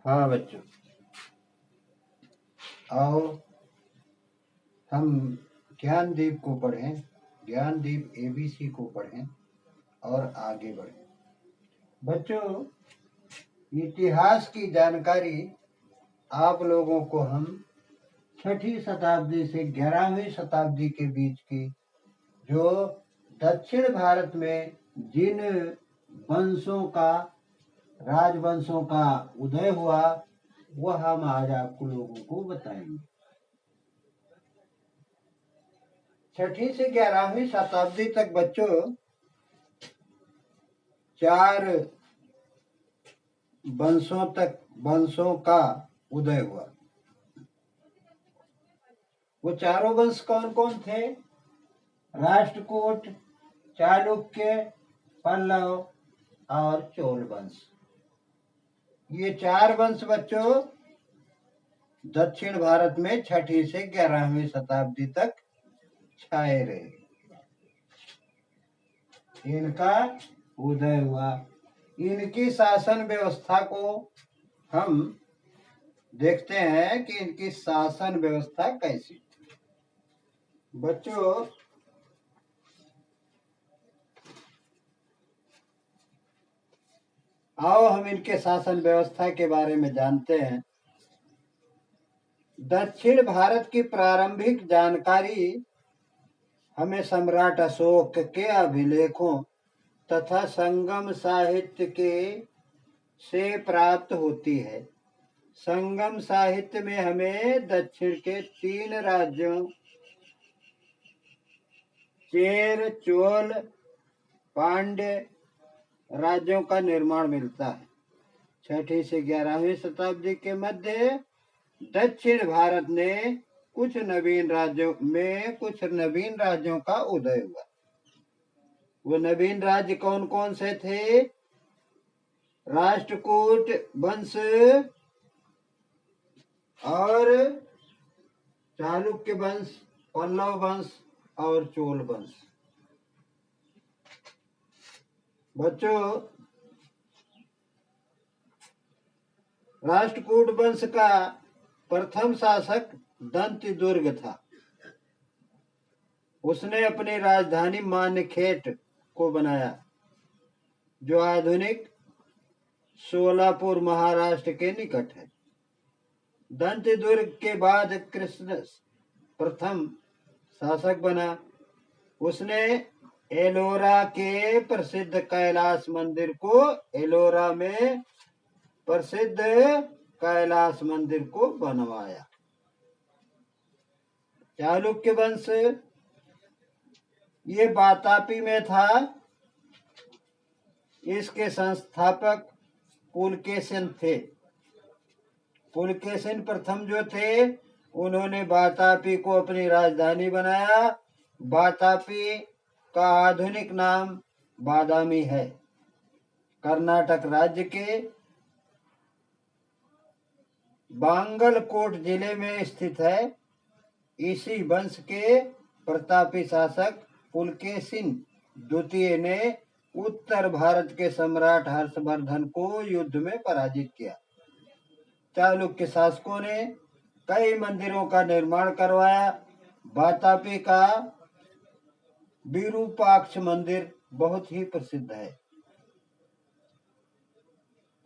हाँ बच्चों, आओ हम ज्ञानदीप को पढ़ें, ज्ञानदीप एबीसी को पढ़ें और आगे बढ़ें। बच्चों, इतिहास की जानकारी आप लोगों को हम 6ठी शताब्दी से 11वीं शताब्दी के बीच की जो दक्षिण भारत में जिन वंशों का राजवंशों का उदय हुआ वह हम आज आपको लोगों को बताएंगे। 6ठी से 11वीं शताब्दी तक बच्चों 4 वंशों का उदय हुआ। वो चारों वंश कौन कौन थे? राष्ट्रकूट, चालुक्य, पल्लव और चोल वंश। ये 4 वंश बच्चों दक्षिण भारत में 6ठी से 11वीं शताब्दी तक छाए रहे। इनका उदय हुआ। इनकी शासन व्यवस्था को हम देखते हैं कि इनकी शासन व्यवस्था कैसी। बच्चों, आओ हम इनके शासन व्यवस्था के बारे में जानते हैं। दक्षिण भारत की प्रारंभिक जानकारी हमें सम्राट अशोक के अभिलेखों तथा संगम साहित्य के से प्राप्त होती है। संगम साहित्य में हमें दक्षिण के 3 राज्यों चेर, चोल, पांड्य राज्यों का निर्माण मिलता है। 6ठी से 11वीं शताब्दी के मध्य दक्षिण भारत ने कुछ नवीन राज्यों का उदय हुआ। वो नवीन राज्य कौन कौन से थे? राष्ट्रकूट वंश और चालुक्य वंश, पल्लव वंश और चोल वंश। बच्चों, राष्ट्रकूट वंश का प्रथम शासक दंतिदुर्ग था। उसने अपनी राजधानी मान्यखेट को बनाया, जो आधुनिक सोलापुर महाराष्ट्र के निकट है। दंतिदुर्ग के बाद कृष्ण प्रथम शासक बना। उसने एलोरा के प्रसिद्ध कैलाश मंदिर को एलोरा में प्रसिद्ध कैलाश मंदिर को बनवाया। चालुक्य वंश ये वातापी में था। इसके संस्थापक पुलकेशिन थे। पुलकेशिन प्रथम जो थे उन्होंने वातापी को अपनी राजधानी बनाया। वातापी का आधुनिक नाम बादामी है। कर्नाटक राज्य के बांगलकोट जिले में स्थित है। इसी वंश के प्रतापी शासक पुलकेशिन द्वितीय ने उत्तर भारत के सम्राट हर्षवर्धन को युद्ध में पराजित किया। चालुक्य शासकों ने कई मंदिरों का निर्माण करवाया। वातापी का विरूपाक्ष मंदिर बहुत ही प्रसिद्ध है।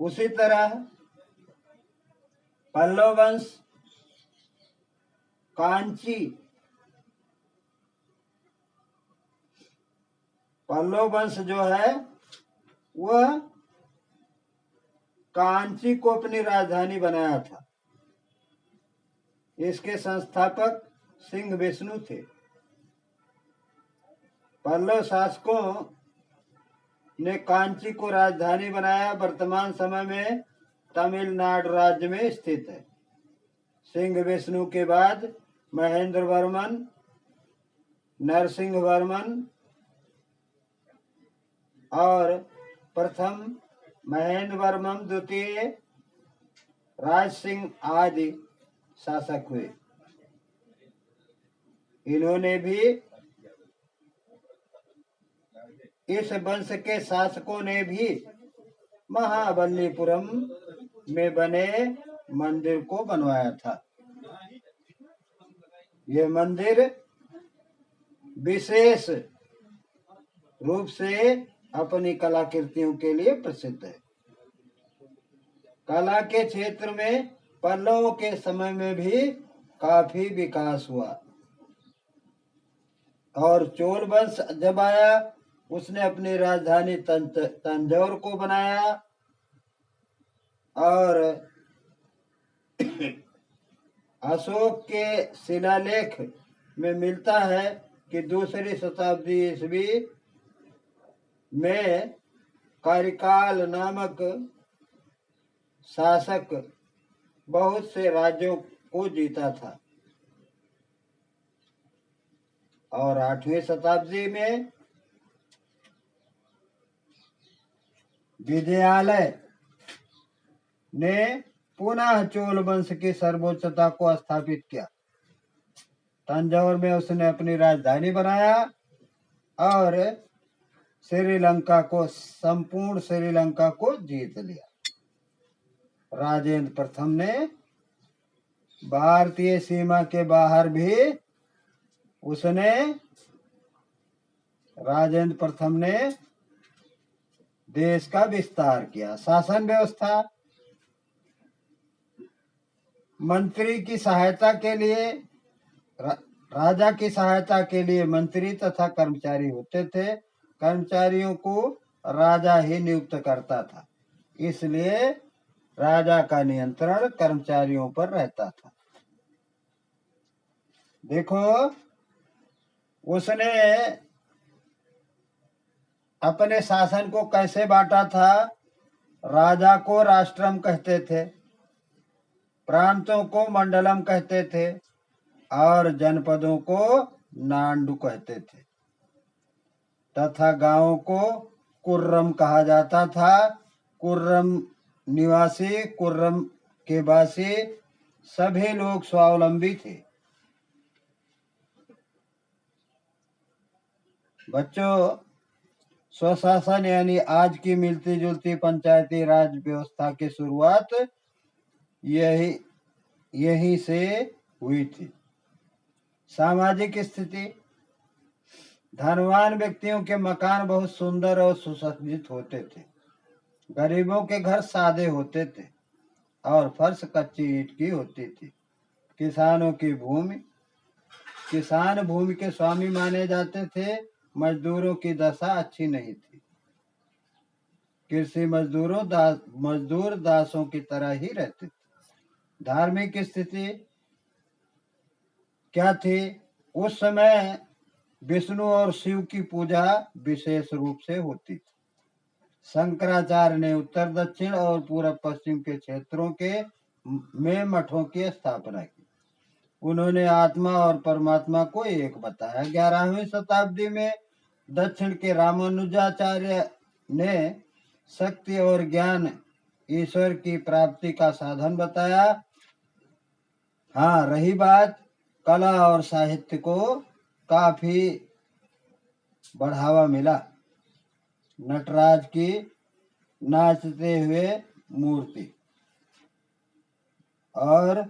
उसी तरह पल्लव वंश पल्लव वंश जो है वह कांची को अपनी राजधानी बनाया था। इसके संस्थापक सिंह विष्णु थे। पल्लव शासकों ने कांची को राजधानी बनाया। वर्तमान समय में तमिलनाडु राज्य में स्थित है। सिंह विष्णु के बाद महेंद्र वर्मन, नरसिंह वर्मन और प्रथम महेंद्र वर्मन द्वितीय, राज सिंह आदि शासक हुए। इन्होंने भी इस वंश के शासकों ने भी महाबलीपुरम में बने मंदिर को बनवाया था। ये मंदिर विशेष रूप से अपनी कलाकृतियों के लिए प्रसिद्ध है। कला के क्षेत्र में पल्लवों के समय में भी काफी विकास हुआ और चोल वंश जब आया उसने अपनी राजधानी तंजौर को बनाया और अशोक के शिलालेख में मिलता है कि दूसरी शताब्दी ईस्वी में कारिकाल नामक शासक बहुत से राज्यों को जीता था और 8वीं शताब्दी में विजयालय ने पुनः चोल वंश की सर्वोच्चता को स्थापित किया। तंजौर में उसने अपनी राजधानी बनाया और संपूर्ण श्रीलंका को जीत लिया। राजेंद्र प्रथम ने भारतीय सीमा के बाहर भी राजेंद्र प्रथम ने देश का विस्तार किया। शासन व्यवस्था, मंत्री की सहायता के लिए राजा की सहायता के लिए मंत्री तथा कर्मचारी होते थे। कर्मचारियों को राजा ही नियुक्त करता था, इसलिए राजा का नियंत्रण कर्मचारियों पर रहता था। देखो, उसने अपने शासन को कैसे बांटा था। राजा को राष्ट्रम कहते थे, प्रांतों को मंडलम कहते थे और जनपदों को नांडु कहते थे तथा गांवों को कुर्रम कहा जाता था। कुर्रम निवासी, कुर्रम के वासी सभी लोग स्वावलंबी थे। बच्चों, स्वशासन यानी आज की मिलती जुलती पंचायती राज व्यवस्था की शुरुआत यही से हुई थी। सामाजिक स्थिति, धनवान व्यक्तियों के मकान बहुत सुंदर और सुसज्जित होते थे। गरीबों के घर सादे होते थे और फर्श कच्ची ईंट की होती थी। किसान भूमि के स्वामी माने जाते थे। मजदूरों की दशा अच्छी नहीं थी। कृषि मजदूर दासों की तरह ही रहते थे। धार्मिक स्थिति क्या थी? उस समय विष्णु और शिव की पूजा विशेष रूप से होती थी। शंकराचार्य ने उत्तर दक्षिण और पूर्व पश्चिम के क्षेत्रों में मठों की स्थापना की। उन्होंने आत्मा और परमात्मा को एक बताया। 11वीं शताब्दी में दक्षिण के रामानुजाचार्य ने शक्ति और ज्ञान ईश्वर की प्राप्ति का साधन बताया। हाँ, रही बात कला और साहित्य को काफी बढ़ावा मिला। नटराज की नाचते हुए मूर्ति और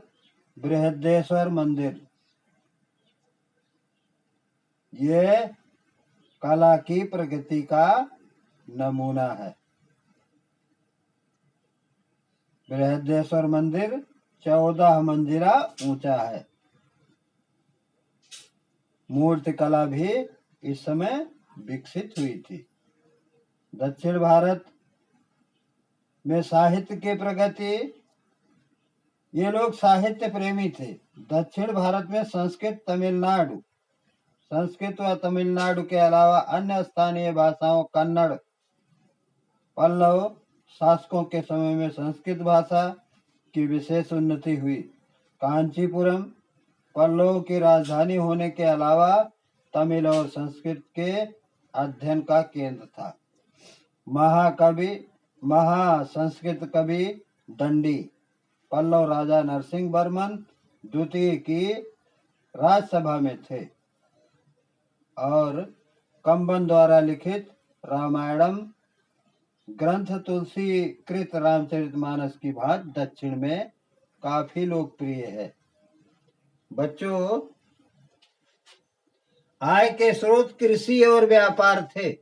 बृहदेश्वर मंदिर, ये कला की प्रगति का नमूना है। बृहदेश्वर मंदिर 14 मंजिला ऊंचा है। मूर्ति कला भी इस समय विकसित हुई थी। दक्षिण भारत में साहित्य की प्रगति, ये लोग साहित्य प्रेमी थे। दक्षिण भारत में संस्कृत व तमिलनाडु के अलावा अन्य स्थानीय भाषाओं कन्नड़, पल्लव शासकों के समय में संस्कृत भाषा की विशेष उन्नति हुई। कांचीपुरम पल्लव की राजधानी होने के अलावा तमिल और संस्कृत के अध्ययन का केंद्र था। महासंस्कृत कवि दंडी पल्लव राजा नरसिंह वर्मन द्वितीय की राजसभा में थे और कंबन द्वारा लिखित रामायणम ग्रंथ तुलसी कृत रामचरितमानस की भांति दक्षिण में काफी लोकप्रिय है। बच्चों, आय के स्रोत कृषि और व्यापार थे।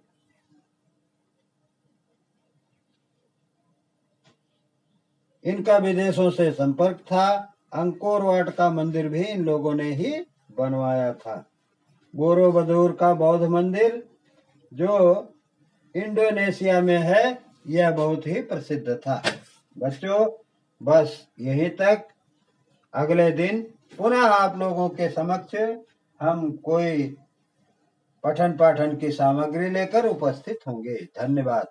इनका विदेशों से संपर्क था। अंकोर वाट का मंदिर भी इन लोगों ने ही बनवाया था। बोरोबदूर का बौद्ध मंदिर जो इंडोनेशिया में है, यह बहुत ही प्रसिद्ध था। बच्चों, बस यहीं तक। अगले दिन पुनः आप लोगों के समक्ष हम कोई पठन पाठन की सामग्री लेकर उपस्थित होंगे। धन्यवाद।